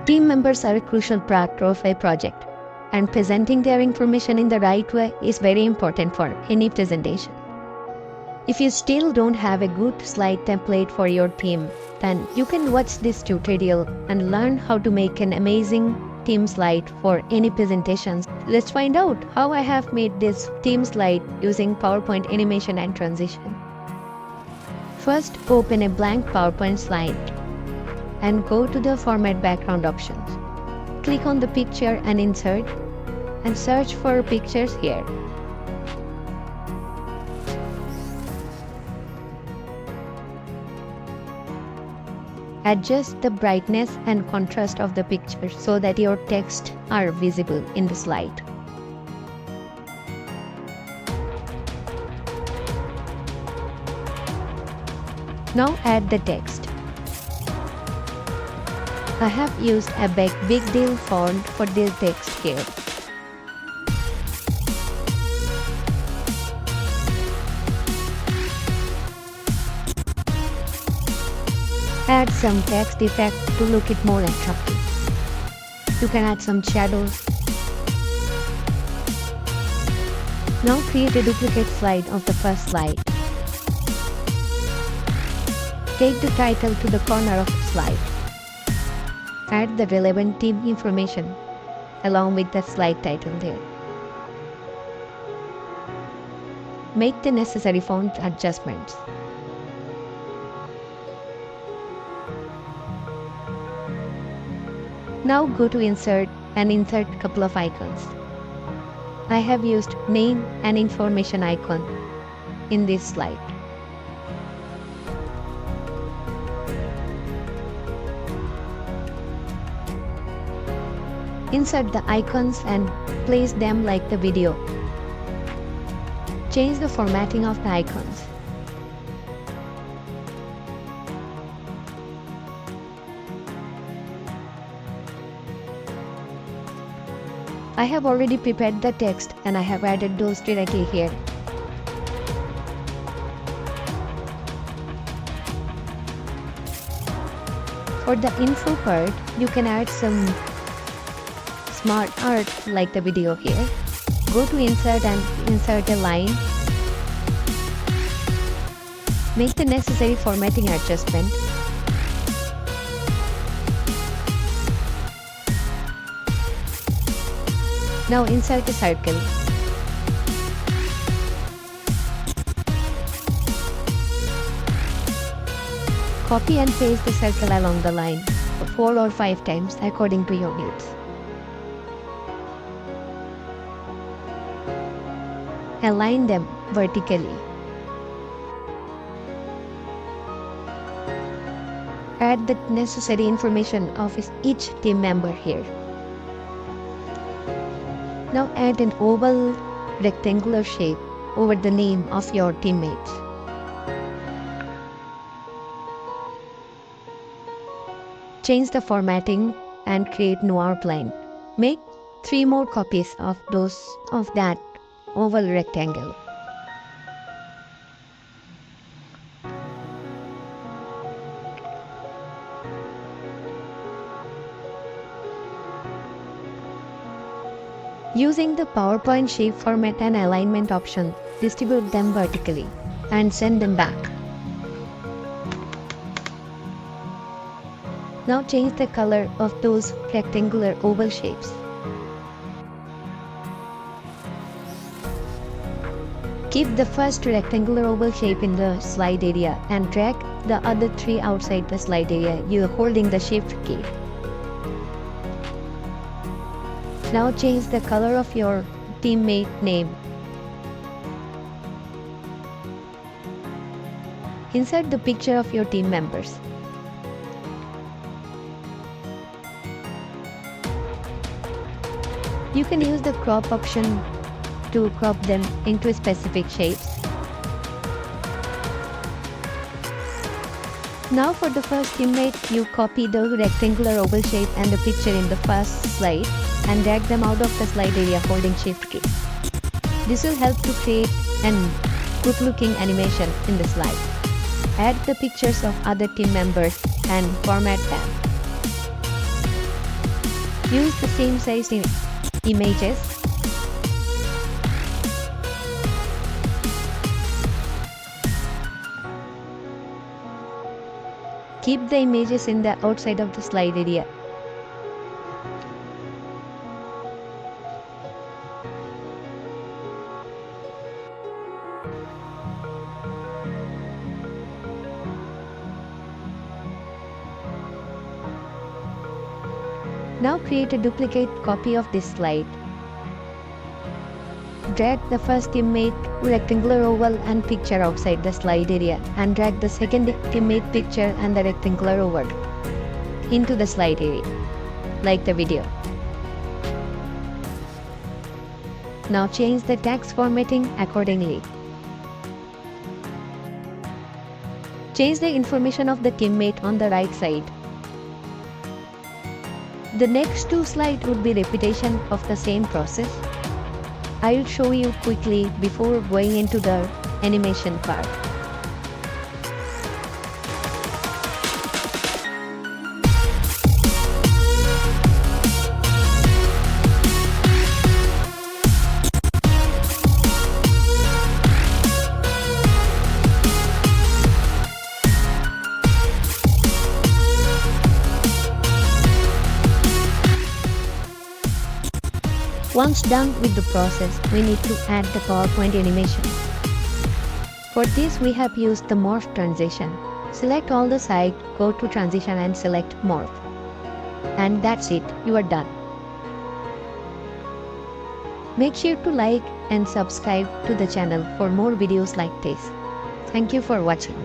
Team members are a crucial part of a project, and presenting their information in the right way is very important for any presentation. If you still don't have a good slide template for your team, then you can watch this tutorial and learn how to make an amazing team slide for any presentations. Let's find out how I have made this team slide using PowerPoint animation and transition. First, open a blank PowerPoint slide and go to the Format Background options. Click on the picture and insert, and search for pictures here. Adjust the brightness and contrast of the picture so that your text are visible in the slide. Now add the text. I have used a big deal font for this text here. Add some text effect to look it more attractive. You can add some shadows. Now create a duplicate slide of the first slide. Take the title to the corner of the slide. Add the relevant team information along with the slide title there. Make the necessary font adjustments. Now go to Insert and insert a couple of icons. I have used name and information icon in this slide. Insert the icons and place them like the video. Change the formatting of the icons. I have already prepared the text and I have added those directly here. For the info part, you can add some smart art like the video here. Go to Insert and insert a line. Make the necessary formatting adjustment. Now insert a circle. Copy and paste the circle along the line 4 or 5 times according to your needs. Align them vertically. Add the necessary information of each team member here. Now add an oval rectangular shape over the name of your teammates. Change the formatting and create new outline. Make 3 more copies of that oval rectangle. Using the PowerPoint shape format and alignment option, distribute them vertically and send them back. Now change the color of those rectangular oval shapes. Keep the first rectangular oval shape in the slide area and drag the other 3 outside the slide area, you holding the Shift key. Now change the color of your teammate name. Insert the picture of your team members. You can use the crop option to crop them into specific shapes. Now for the first teammate, you copy the rectangular oval shape and the picture in the first slide and drag them out of the slide area holding Shift key. This will help to create an good looking animation in the slide. Add the pictures of other team members and format them. Use the same size images. Keep the images in the outside of the slide area. Now create a duplicate copy of this slide. Drag the first image, rectangular oval and picture outside the slide area and drag the second image, picture and the rectangular oval into the slide area, like the video. Now change the text formatting accordingly. Change the information of the teammate on the right side. The next two slides would be repetition of the same process. I'll show you quickly before going into the animation part. Once done with the process, we need to add the PowerPoint animation. For this, we have used the Morph transition. Select all the side, go to transition and select Morph. And that's it, you are done. Make sure to like and subscribe to the channel for more videos like this. Thank you for watching.